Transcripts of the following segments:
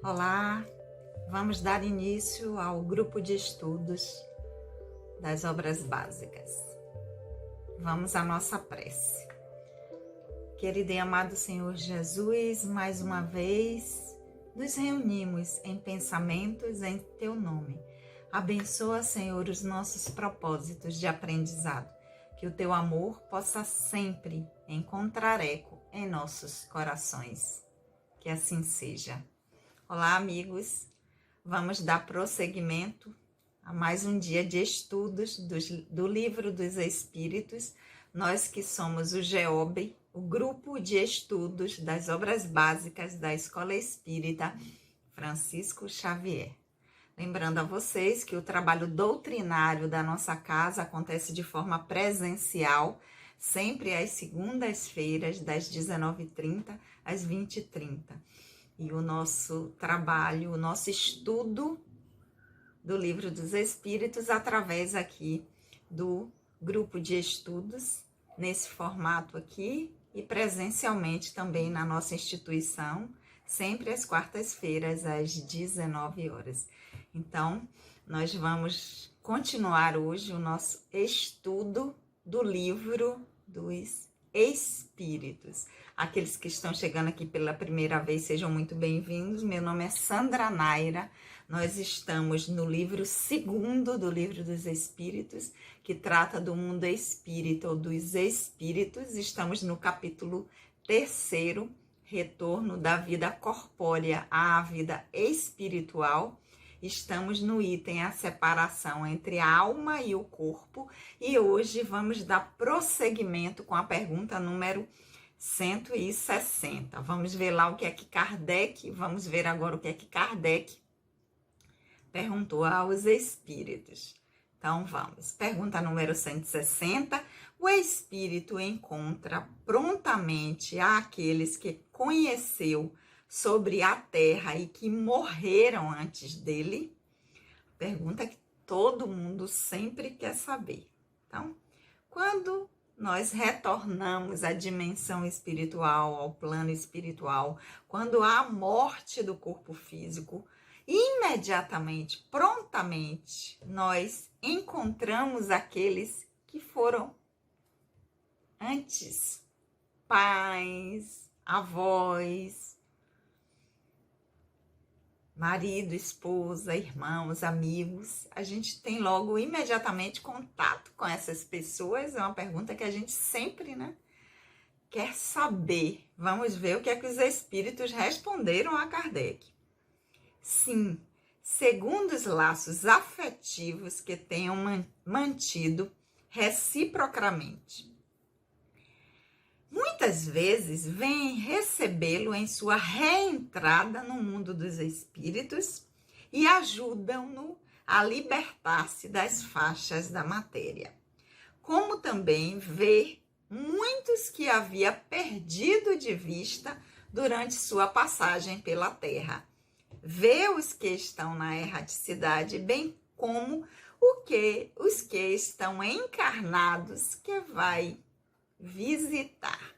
Olá, vamos dar início ao grupo de estudos das obras básicas. Vamos à nossa prece. Querido e amado Senhor Jesus, mais uma vez nos reunimos em pensamentos em Teu nome. Abençoa, Senhor, os nossos propósitos de aprendizado, que o Teu amor possa sempre encontrar eco em nossos corações. Que assim seja. Olá, amigos. Vamos dar prosseguimento a mais um dia de estudos do Livro dos Espíritos. Nós que somos o GEOB, o Grupo de Estudos das Obras Básicas da Escola Espírita Francisco Xavier. Lembrando a vocês que o trabalho doutrinário da nossa casa acontece de forma presencial, sempre às segundas-feiras, das 19h30 às 20h30. E o nosso trabalho, o nosso estudo do Livro dos Espíritos através aqui do grupo de estudos, nesse formato aqui e presencialmente também na nossa instituição, sempre às quartas-feiras, às 19 horas. Então, nós vamos continuar hoje o nosso estudo do Livro dos Espíritos. Aqueles que estão chegando aqui pela primeira vez, sejam muito bem-vindos. Meu nome é Sandra Naira. Nós estamos no livro 2º do Livro dos Espíritos, que trata do mundo espírita ou dos espíritos. Estamos no capítulo 3º, Retorno da vida corpórea à vida espiritual. Estamos no item a separação entre a alma e o corpo e hoje vamos dar prosseguimento com a pergunta número 160. Vamos ver lá o que é que Kardec, vamos ver agora o que é que Kardec perguntou aos espíritos. Então vamos, pergunta número 160. O espírito encontra prontamente aqueles que conheceu sobre a terra e que morreram antes dele? Pergunta que todo mundo sempre quer saber. Então, quando nós retornamos à dimensão espiritual, ao plano espiritual, quando há a morte do corpo físico, imediatamente, prontamente, nós encontramos aqueles que foram antes, pais, avós, marido, esposa, irmãos, amigos. A gente tem logo imediatamente contato com essas pessoas. É uma pergunta que a gente sempre, quer saber. Vamos ver o que é que os espíritos responderam a Kardec. Sim, segundo os laços afetivos que tenham mantido reciprocamente. Muitas vezes vêm recebê-lo em sua reentrada no mundo dos espíritos e ajudam-no a libertar-se das faixas da matéria. Como também vê muitos que havia perdido de vista durante sua passagem pela terra. Vê os que estão na erraticidade, bem como os que estão encarnados que vai visitar.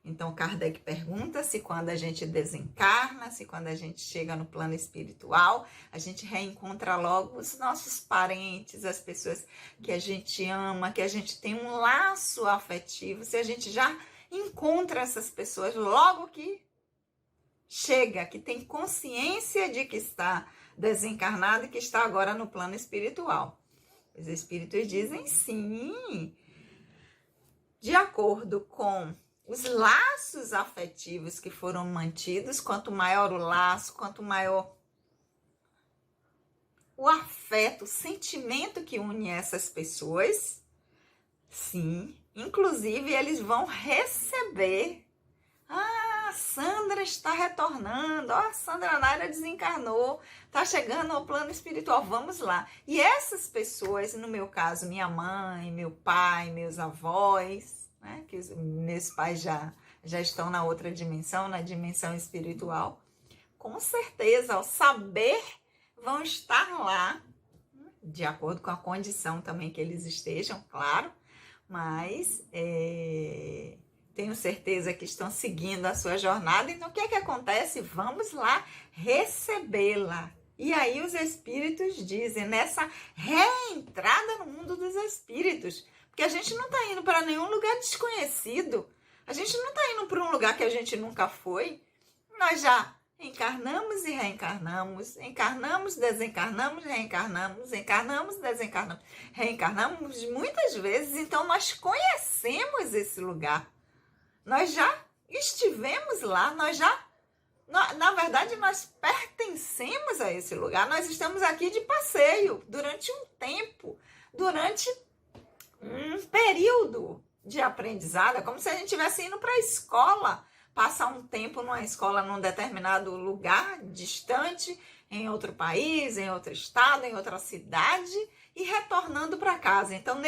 Então, Kardec pergunta se quando a gente desencarna, se quando a gente chega no plano espiritual, a gente reencontra logo os nossos parentes, as pessoas que a gente ama, que a gente tem um laço afetivo, se a gente já encontra essas pessoas logo que chega, que tem consciência de que está desencarnado e que está agora no plano espiritual. Os espíritos dizem sim. De acordo com os laços afetivos que foram mantidos, quanto maior o laço, quanto maior o afeto, o sentimento que une essas pessoas, sim, inclusive eles vão receber. Ah, Sandra está retornando, a Sandra Naira desencarnou, está chegando ao plano espiritual, vamos lá. E essas pessoas, no meu caso, minha mãe, meu pai, meus avós, que os meus pais já estão na outra dimensão, na dimensão espiritual, com certeza, ao saber, vão estar lá, de acordo com a condição também que eles estejam, claro, mas tenho certeza que estão seguindo a sua jornada. Então, o que é que acontece? Vamos lá recebê-la. E aí os espíritos dizem, nessa reentrada no mundo dos espíritos, porque a gente não está indo para nenhum lugar desconhecido, a gente não está indo para um lugar que a gente nunca foi, nós já encarnamos e reencarnamos, encarnamos, desencarnamos, reencarnamos, encarnamos, desencarnamos, reencarnamos muitas vezes, então nós conhecemos esse lugar, nós já estivemos lá, na verdade, nós pertencemos a esse lugar. Nós estamos aqui de passeio durante um tempo, durante um período de aprendizado. É como se a gente estivesse indo para a escola, passar um tempo numa escola, num determinado lugar distante, em outro país, em outro estado, em outra cidade, e retornando para casa. Então,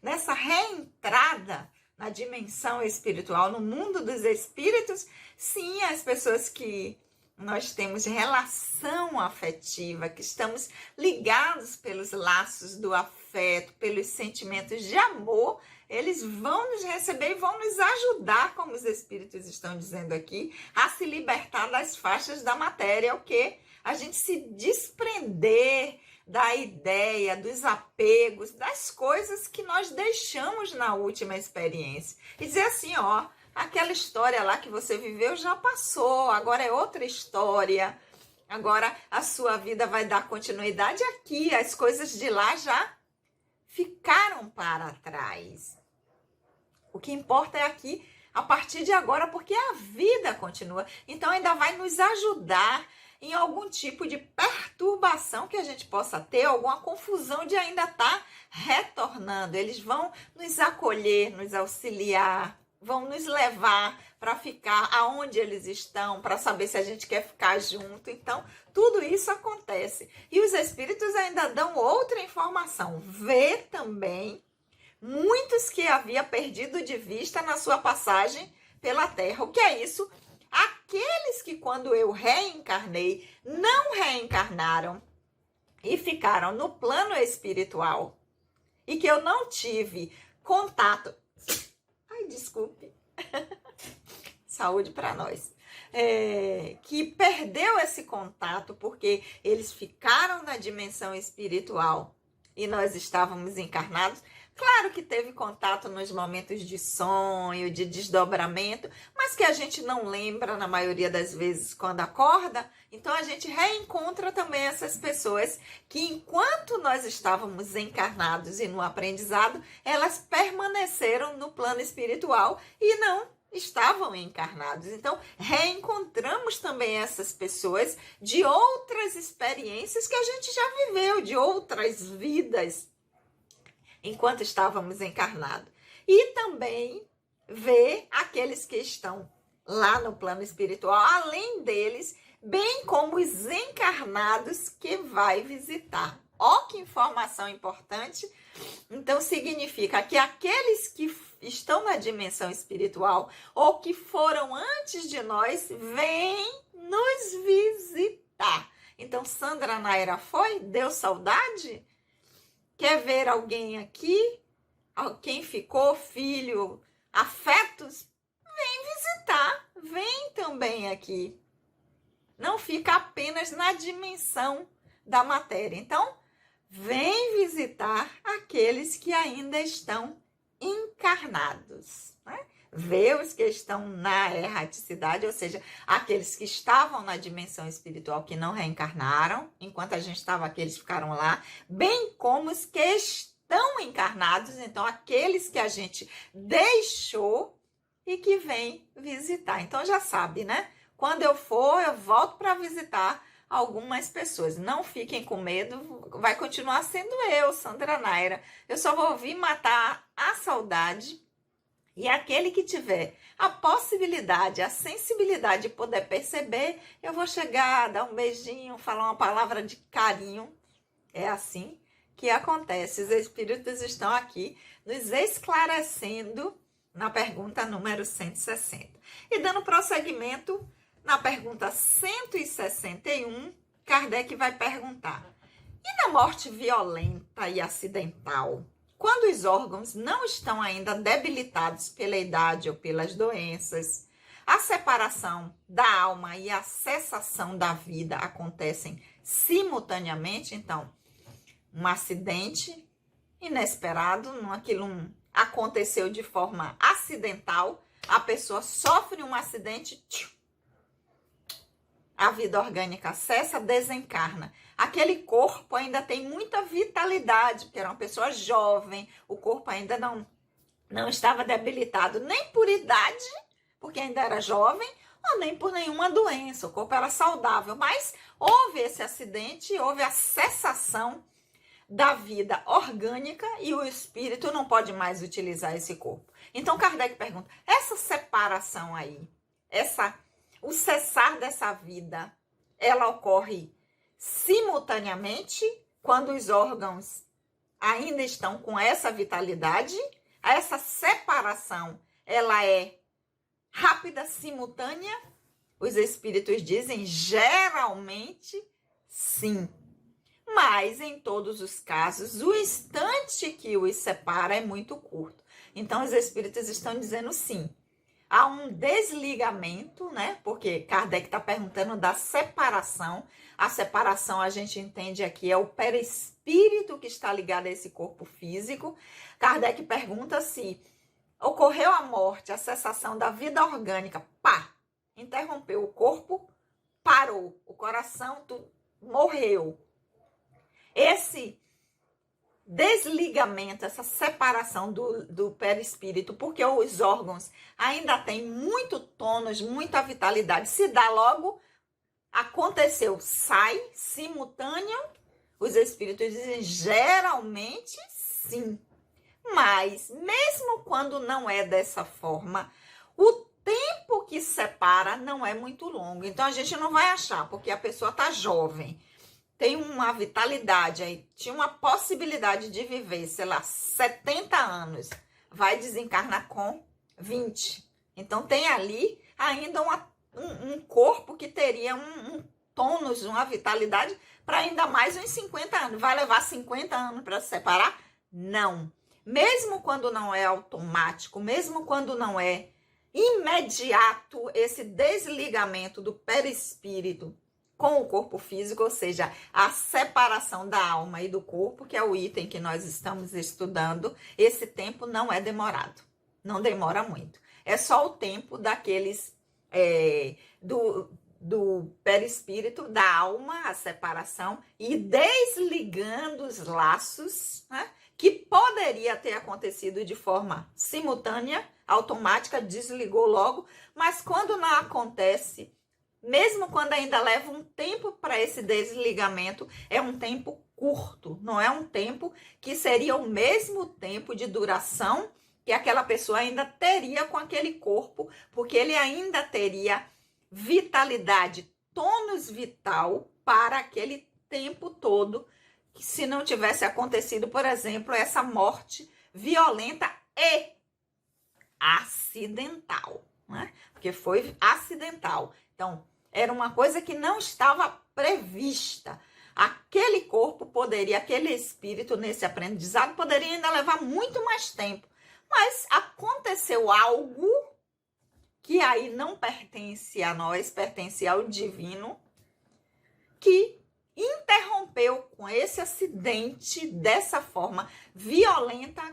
nessa reentrada na dimensão espiritual, no mundo dos espíritos, sim, as pessoas que nós temos relação afetiva, que estamos ligados pelos laços do afeto, pelos sentimentos de amor, eles vão nos receber e vão nos ajudar, como os espíritos estão dizendo aqui, a se libertar das faixas da matéria, o quê? A gente se desprender da ideia, dos apegos, das coisas que nós deixamos na última experiência. E dizer assim, ó, aquela história lá que você viveu já passou, agora é outra história. Agora a sua vida vai dar continuidade aqui, as coisas de lá já ficaram para trás. O que importa é aqui, a partir de agora, porque a vida continua. Então ainda vai nos ajudar em algum tipo de perturbação que a gente possa ter, alguma confusão de ainda estar retornando. Eles vão nos acolher, nos auxiliar, vão nos levar para ficar aonde eles estão, para saber se a gente quer ficar junto. Então, tudo isso acontece. E os espíritos ainda dão outra informação. Vê também muitos que havia perdido de vista na sua passagem pela Terra. O que é isso? Aqueles que, quando eu reencarnei, não reencarnaram e ficaram no plano espiritual e que eu não tive contato. Ai, desculpe. Saúde para nós. Que perdeu esse contato porque eles ficaram na dimensão espiritual e nós estávamos encarnados. Claro que teve contato nos momentos de sonho, de desdobramento, mas que a gente não lembra na maioria das vezes quando acorda. Então a gente reencontra também essas pessoas que, enquanto nós estávamos encarnados e no aprendizado, elas permaneceram no plano espiritual e não estavam encarnados. Então reencontramos também essas pessoas de outras experiências que a gente já viveu, de outras vidas, enquanto estávamos encarnados. E também ver aqueles que estão lá no plano espiritual, além deles, bem como os encarnados que vai visitar. Ó, que informação importante! Então, significa que aqueles que estão na dimensão espiritual ou que foram antes de nós, vêm nos visitar. Então, Sandra Naira foi? Deu saudade? Quer ver alguém aqui? Quem ficou, filho, afetos? Vem visitar, vem também aqui. Não fica apenas na dimensão da matéria. Então, vem visitar aqueles que ainda estão encarnados, né? Vê os que estão na erraticidade, ou seja, aqueles que estavam na dimensão espiritual que não reencarnaram, enquanto a gente estava aqui, eles ficaram lá, bem como os que estão encarnados, então aqueles que a gente deixou e que vem visitar. Então já sabe, né? Quando eu for, eu volto para visitar algumas pessoas. Não fiquem com medo, vai continuar sendo eu, Sandra Naira. Eu só vou vir matar a saudade. E aquele que tiver a possibilidade, a sensibilidade de poder perceber, eu vou chegar, dar um beijinho, falar uma palavra de carinho. É assim que acontece. Os espíritos estão aqui nos esclarecendo na pergunta número 160. E dando prosseguimento na pergunta 161, Kardec vai perguntar: e na morte violenta e acidental? Quando os órgãos não estão ainda debilitados pela idade ou pelas doenças, a separação da alma e a cessação da vida acontecem simultaneamente. Então, um acidente inesperado, aquilo aconteceu de forma acidental, a pessoa sofre um acidente, a vida orgânica cessa, desencarna. Aquele corpo ainda tem muita vitalidade, porque era uma pessoa jovem, o corpo ainda não estava debilitado, nem por idade, porque ainda era jovem, ou nem por nenhuma doença, o corpo era saudável, mas houve esse acidente, houve a cessação da vida orgânica e o espírito não pode mais utilizar esse corpo. Então Kardec pergunta, essa separação aí, o cessar dessa vida, ela ocorre simultaneamente quando os órgãos ainda estão com essa vitalidade? Essa separação, ela é rápida, simultânea? Os espíritos dizem, geralmente, sim. Mas, em todos os casos, o instante que os separa é muito curto. Então, os espíritos estão dizendo sim. Há um desligamento, né? Porque Kardec está perguntando da separação. A separação, a gente entende aqui, é o perispírito que está ligado a esse corpo físico. Kardec pergunta se ocorreu a morte, a cessação da vida orgânica, interrompeu o corpo, parou, o coração morreu. Esse desligamento, essa separação do perispírito, porque os órgãos ainda têm muito tônus, muita vitalidade, se dá logo, aconteceu, sai, simultâneo, os espíritos dizem, geralmente sim. Mas, mesmo quando não é dessa forma, o tempo que separa não é muito longo. Então, a gente não vai achar, porque a pessoa está jovem, tem uma vitalidade, aí tinha uma possibilidade de viver, sei lá, 70 anos, vai desencarnar com 20. Então, tem ali ainda um corpo que teria um tônus, uma vitalidade para ainda mais uns 50 anos. Vai levar 50 anos para se separar? Não. Mesmo quando não é automático, mesmo quando não é imediato esse desligamento do perispírito com o corpo físico, ou seja, a separação da alma e do corpo, que é o item que nós estamos estudando, esse tempo não é demorado, não demora muito. É só o tempo daqueles, do perispírito, da alma, a separação, e desligando os laços, né, que poderia ter acontecido de forma simultânea, automática, desligou logo, mas quando não acontece, mesmo quando ainda leva um tempo para esse desligamento, é um tempo curto, não é um tempo que seria o mesmo tempo de duração que aquela pessoa ainda teria com aquele corpo, porque ele ainda teria vitalidade, tônus vital para aquele tempo todo, que se não tivesse acontecido, por exemplo, essa morte violenta e acidental, né? Porque foi acidental. Então, era uma coisa que não estava prevista. Aquele corpo poderia, aquele espírito nesse aprendizado poderia ainda levar muito mais tempo. Mas aconteceu algo que aí não pertence a nós, pertence ao divino, que interrompeu com esse acidente dessa forma violenta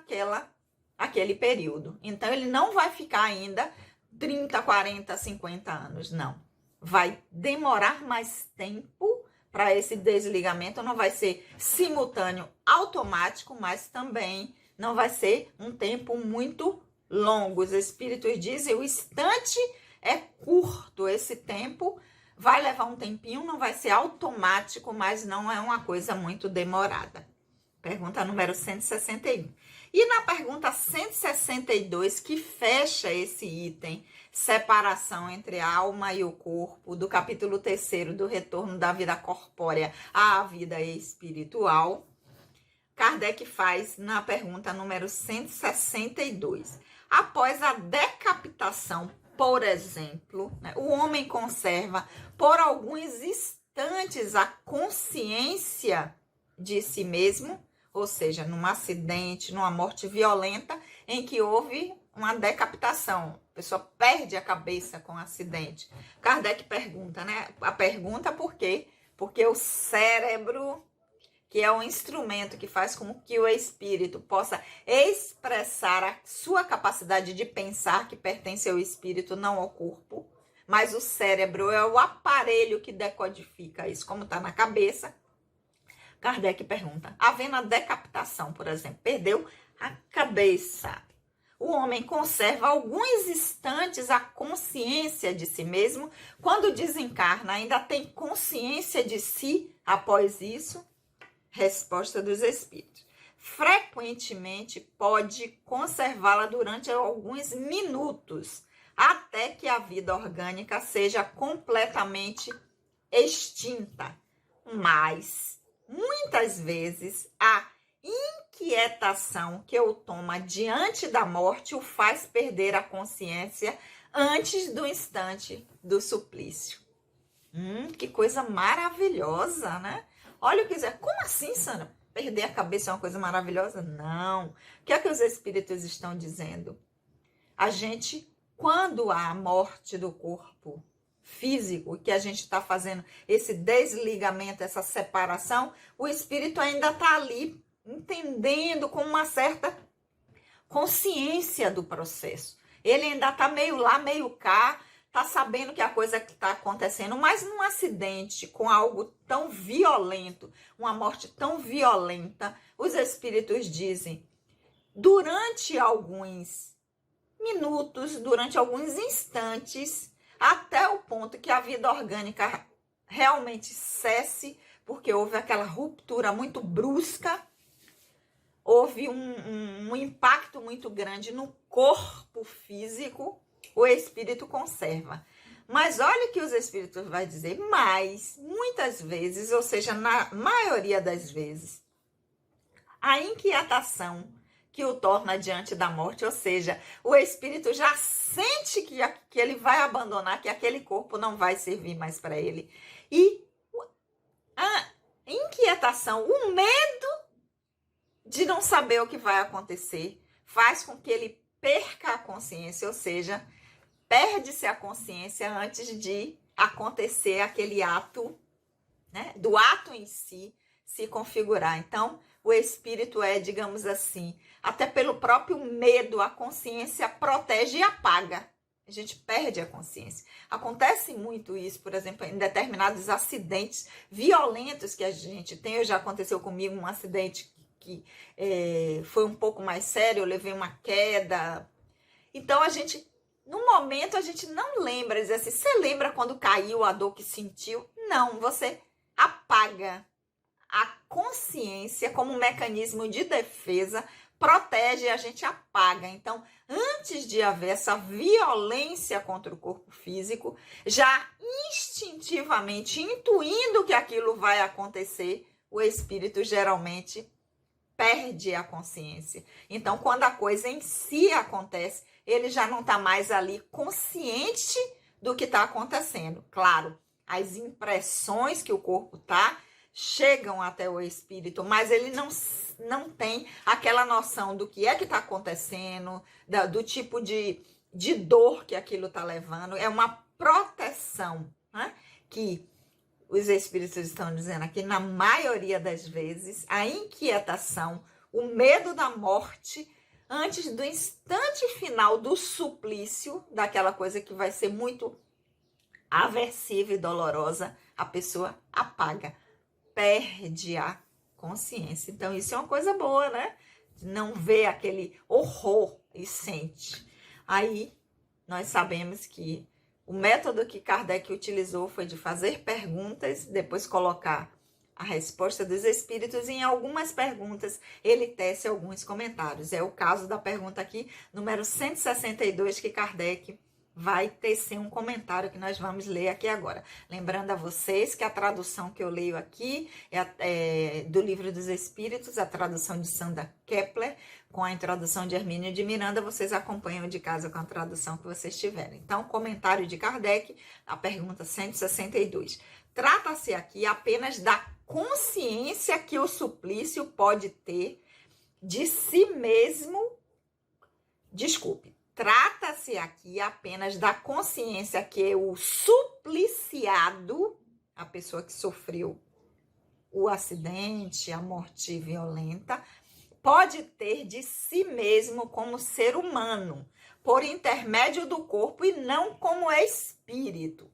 aquele período. Então, ele não vai ficar ainda 30, 40, 50 anos, não. Vai demorar mais tempo para esse desligamento, não vai ser simultâneo, automático, mas também não vai ser um tempo muito longo. Os espíritos dizem, o instante é curto, esse tempo vai levar um tempinho, não vai ser automático, mas não é uma coisa muito demorada. Pergunta número 161. E na pergunta 162, que fecha esse item, separação entre a alma e o corpo, do capítulo 3º, do retorno da vida corpórea à vida espiritual, Kardec faz na pergunta número 162. Após a decapitação, por exemplo, né, o homem conserva por alguns instantes a consciência de si mesmo, ou seja, num acidente, numa morte violenta em que houve uma decapitação. A pessoa perde a cabeça com o acidente. Kardec pergunta, né? A pergunta por quê? Porque o cérebro, que é o instrumento que faz com que o espírito possa expressar a sua capacidade de pensar, que pertence ao espírito, não ao corpo, mas o cérebro é o aparelho que decodifica isso, como está na cabeça. Kardec pergunta, havendo a decapitação, por exemplo, perdeu a cabeça, o homem conserva alguns instantes a consciência de si mesmo? Quando desencarna, ainda tem consciência de si após isso? Resposta dos espíritos. Frequentemente pode conservá-la durante alguns minutos, até que a vida orgânica seja completamente extinta. Mas, muitas vezes, a inquietação que o toma diante da morte o faz perder a consciência antes do instante do suplício. Que coisa maravilhosa, né? Olha o que dizer. Como assim, Sandra? Perder a cabeça é uma coisa maravilhosa? Não. O que é que os espíritos estão dizendo? A gente, quando há a morte do corpo físico, que a gente está fazendo esse desligamento, essa separação, o espírito ainda está ali, entendendo com uma certa consciência do processo. Ele ainda está meio lá, meio cá, está sabendo que a coisa está acontecendo, mas num acidente com algo tão violento, uma morte tão violenta, os espíritos dizem, durante alguns minutos, durante alguns instantes, até o ponto que a vida orgânica realmente cesse, porque houve aquela ruptura muito brusca, houve um impacto muito grande no corpo físico, o espírito conserva. Mas olha o que os espíritos vai dizer, mas muitas vezes, ou seja, na maioria das vezes, a inquietação que o torna diante da morte, ou seja, o espírito já sente que ele vai abandonar, que aquele corpo não vai servir mais para ele. E a inquietação, o medo de não saber o que vai acontecer, faz com que ele perca a consciência, ou seja, perde-se a consciência antes de acontecer aquele ato, né, do ato em si se configurar. Então, o espírito é, digamos assim, até pelo próprio medo, a consciência protege e apaga. A gente perde a consciência. Acontece muito isso, por exemplo, em determinados acidentes violentos que a gente tem. Já aconteceu comigo um acidente que foi um pouco mais sério, eu levei uma queda. Então, no momento, a gente não lembra, dizer assim, você lembra quando caiu, a dor que sentiu? Não, você apaga. A consciência, como um mecanismo de defesa, protege e a gente apaga. Então, antes de haver essa violência contra o corpo físico, já instintivamente, intuindo que aquilo vai acontecer, o espírito geralmente perde a consciência. Então, quando a coisa em si acontece, ele já não está mais ali consciente do que está acontecendo. Claro, as impressões que o corpo está chegam até o espírito, mas ele não tem aquela noção do que é que está acontecendo, do tipo de dor que aquilo está levando. É uma proteção, né? Que os espíritos estão dizendo aqui, na maioria das vezes, a inquietação, o medo da morte, antes do instante final do suplício, daquela coisa que vai ser muito aversiva e dolorosa, a pessoa apaga, perde a consciência. Então, isso é uma coisa boa, né? Não vê aquele horror e sente. Aí, nós sabemos que o método que Kardec utilizou foi de fazer perguntas, depois colocar a resposta dos espíritos, e em algumas perguntas ele tece alguns comentários. É o caso da pergunta aqui, número 162, que Kardec vai tecer um comentário que nós vamos ler aqui agora. Lembrando a vocês que a tradução que eu leio aqui é do Livro dos Espíritos, a tradução de Sandra Kepler, com a introdução de Hermínio de Miranda. Vocês acompanham de casa com a tradução que vocês tiverem. Então, comentário de Kardec, a pergunta 162. Trata-se aqui apenas da consciência que o suplício pode ter de si mesmo. Desculpe, trata-se aqui apenas da consciência que o supliciado, a pessoa que sofreu o acidente, a morte violenta, pode ter de si mesmo como ser humano, por intermédio do corpo e não como espírito.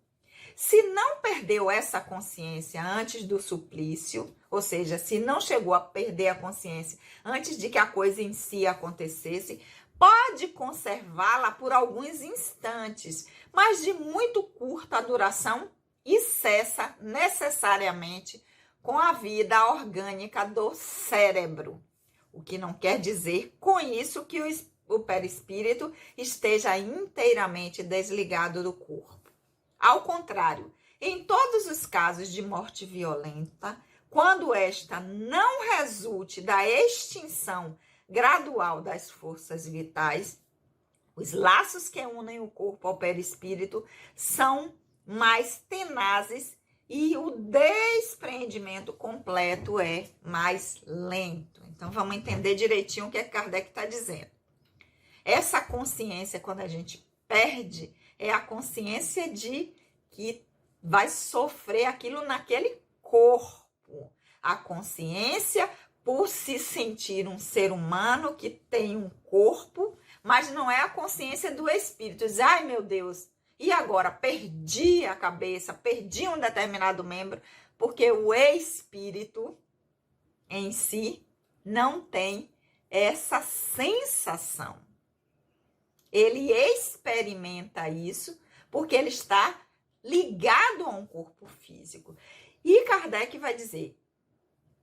Se não perdeu essa consciência antes do suplício, ou seja, se não chegou a perder a consciência antes de que a coisa em si acontecesse, pode conservá-la por alguns instantes, mas de muito curta duração e cessa necessariamente com a vida orgânica do cérebro. O que não quer dizer com isso que o perispírito esteja inteiramente desligado do corpo. Ao contrário, em todos os casos de morte violenta, quando esta não resulte da extinção gradual das forças vitais, os laços que unem o corpo ao perispírito são mais tenazes e o desprendimento completo é mais lento. Então, vamos entender direitinho o que Kardec está dizendo. Essa consciência, quando a gente perde, é a consciência de que vai sofrer aquilo naquele corpo. A consciência por se sentir um ser humano que tem um corpo, mas não é a consciência do espírito. Diz, ai meu Deus, e agora? Perdi a cabeça, perdi um determinado membro, porque o espírito em si não tem essa sensação. Ele experimenta isso porque ele está ligado a um corpo físico. E Kardec vai dizer,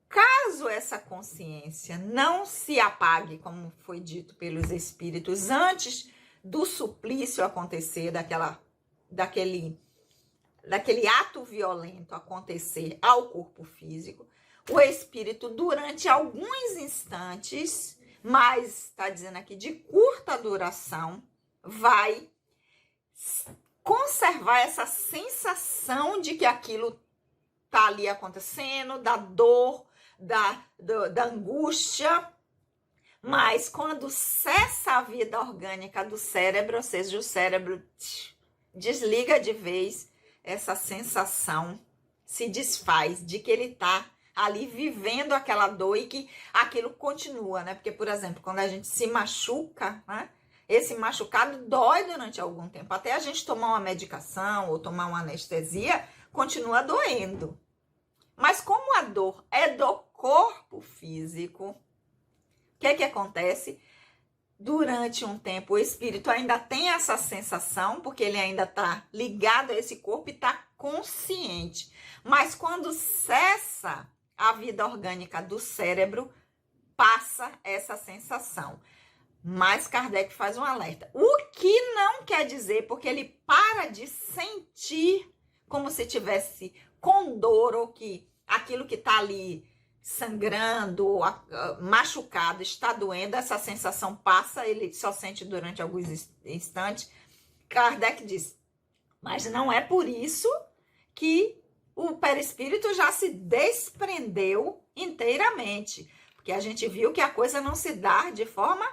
caso essa consciência não se apague, como foi dito pelos espíritos, antes do suplício acontecer, daquele ato violento acontecer ao corpo físico, o espírito, durante alguns instantes, mas está dizendo aqui de curta duração, vai conservar essa sensação de que aquilo está ali acontecendo, da dor, da angústia, mas quando cessa a vida orgânica do cérebro, ou seja, o cérebro desliga de vez, essa sensação se desfaz de que ele está ali vivendo aquela dor e que aquilo continua, né? Porque, por exemplo, quando a gente se machuca, né? Esse machucado dói durante algum tempo. Até a gente tomar uma medicação ou tomar uma anestesia, continua doendo. Mas como a dor é do corpo físico, o que acontece? Durante um tempo, o espírito ainda tem essa sensação, porque ele ainda está ligado a esse corpo e está consciente. Mas quando cessa a vida orgânica do cérebro, passa essa sensação. Mas Kardec faz um alerta. O que não quer dizer, porque ele para de sentir como se tivesse com dor, ou que aquilo que está ali sangrando, machucado, está doendo, essa sensação passa, ele só sente durante alguns instantes. Kardec diz, mas não é por isso que o perispírito já se desprendeu inteiramente, porque a gente viu que a coisa não se dá de forma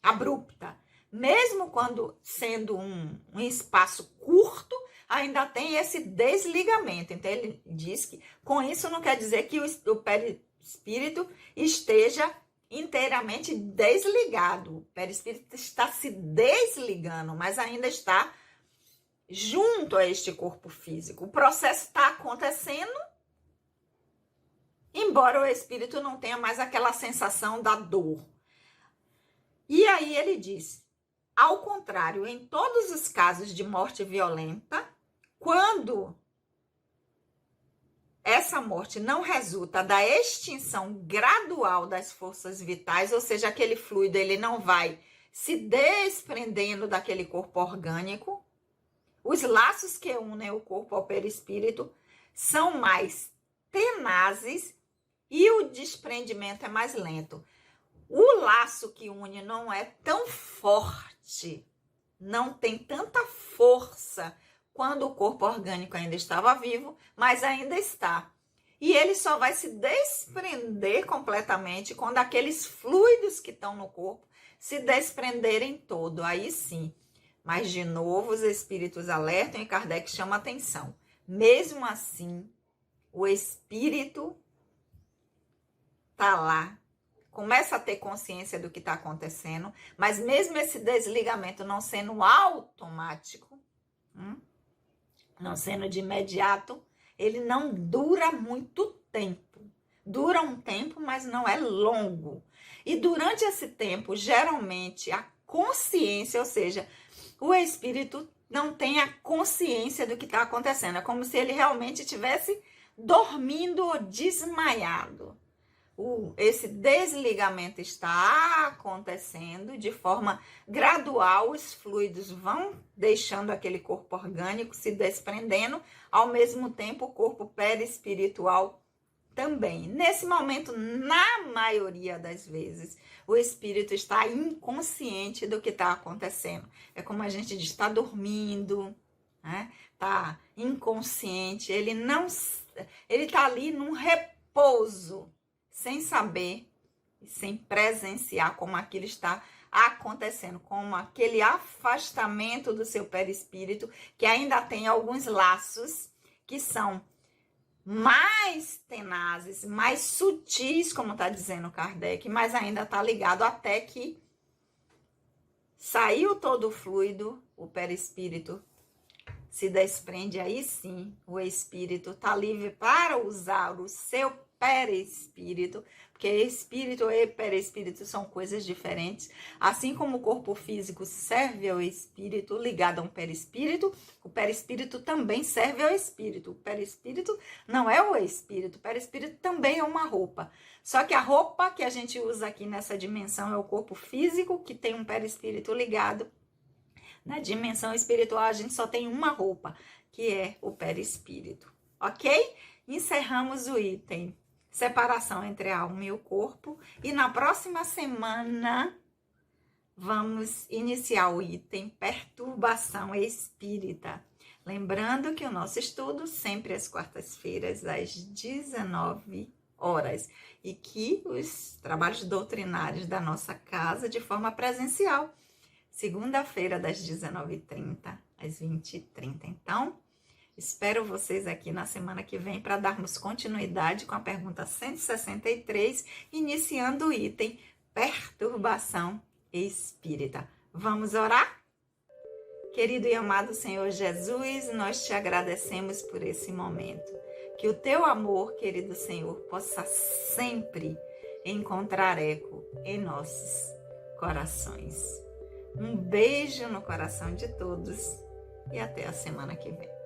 abrupta. Mesmo quando sendo um espaço curto, ainda tem esse desligamento. Então, ele diz que com isso não quer dizer que o perispírito esteja inteiramente desligado. O perispírito está se desligando, mas ainda está junto a este corpo físico. O processo está acontecendo, embora o espírito não tenha mais aquela sensação da dor. E aí ele diz, ao contrário, em todos os casos de morte violenta, quando essa morte não resulta da extinção gradual das forças vitais, ou seja, aquele fluido ele não vai se desprendendo daquele corpo orgânico, os laços que unem o corpo ao perispírito são mais tenazes e o desprendimento é mais lento. O laço que une não é tão forte, não tem tanta força quando o corpo orgânico ainda estava vivo, mas ainda está. E ele só vai se desprender completamente quando aqueles fluidos que estão no corpo se desprenderem todo. Aí sim. Mas, de novo, os espíritos alertam e Kardec chama atenção. Mesmo assim, o espírito está lá, começa a ter consciência do que está acontecendo, mas mesmo esse desligamento não sendo automático, não sendo de imediato, ele não dura muito tempo. Dura um tempo, mas não é longo. E durante esse tempo, geralmente, a consciência, ou seja, o espírito não tem a consciência do que está acontecendo. É como se ele realmente estivesse dormindo ou desmaiado. Esse desligamento está acontecendo de forma gradual, os fluidos vão deixando aquele corpo orgânico se desprendendo, ao mesmo tempo o corpo perispiritual também. Nesse momento, na maioria das vezes, o espírito está inconsciente do que está acontecendo. É como a gente diz, está dormindo, né? Está inconsciente, ele está ali num repouso, sem saber, sem presenciar como aquilo está acontecendo, como aquele afastamento do seu perispírito, que ainda tem alguns laços que são mais tenazes, mais sutis, como está dizendo Kardec, mas ainda está ligado até que saiu todo o fluido, o perispírito se desprende, aí sim o espírito está livre para usar o seu perispírito, porque espírito e perispírito são coisas diferentes. Assim como o corpo físico serve ao espírito, ligado a um perispírito, o perispírito também serve ao espírito. O perispírito não é o espírito, o perispírito também é uma roupa. Só que a roupa que a gente usa aqui nessa dimensão é o corpo físico, que tem um perispírito ligado. Na dimensão espiritual, a gente só tem uma roupa, que é o perispírito. Ok? Encerramos o item separação entre a alma e o corpo. E na próxima semana, vamos iniciar o item perturbação espírita. Lembrando que o nosso estudo sempre às quartas-feiras, às 19 horas. E que os trabalhos doutrinários da nossa casa, de forma presencial, segunda-feira, das 19h30 às 20h30. Então, espero vocês aqui na semana que vem para darmos continuidade com a pergunta 163, iniciando o item perturbação espírita. Vamos orar? Querido e amado Senhor Jesus, nós te agradecemos por esse momento. Que o teu amor, querido Senhor, possa sempre encontrar eco em nossos corações. Um beijo no coração de todos e até a semana que vem.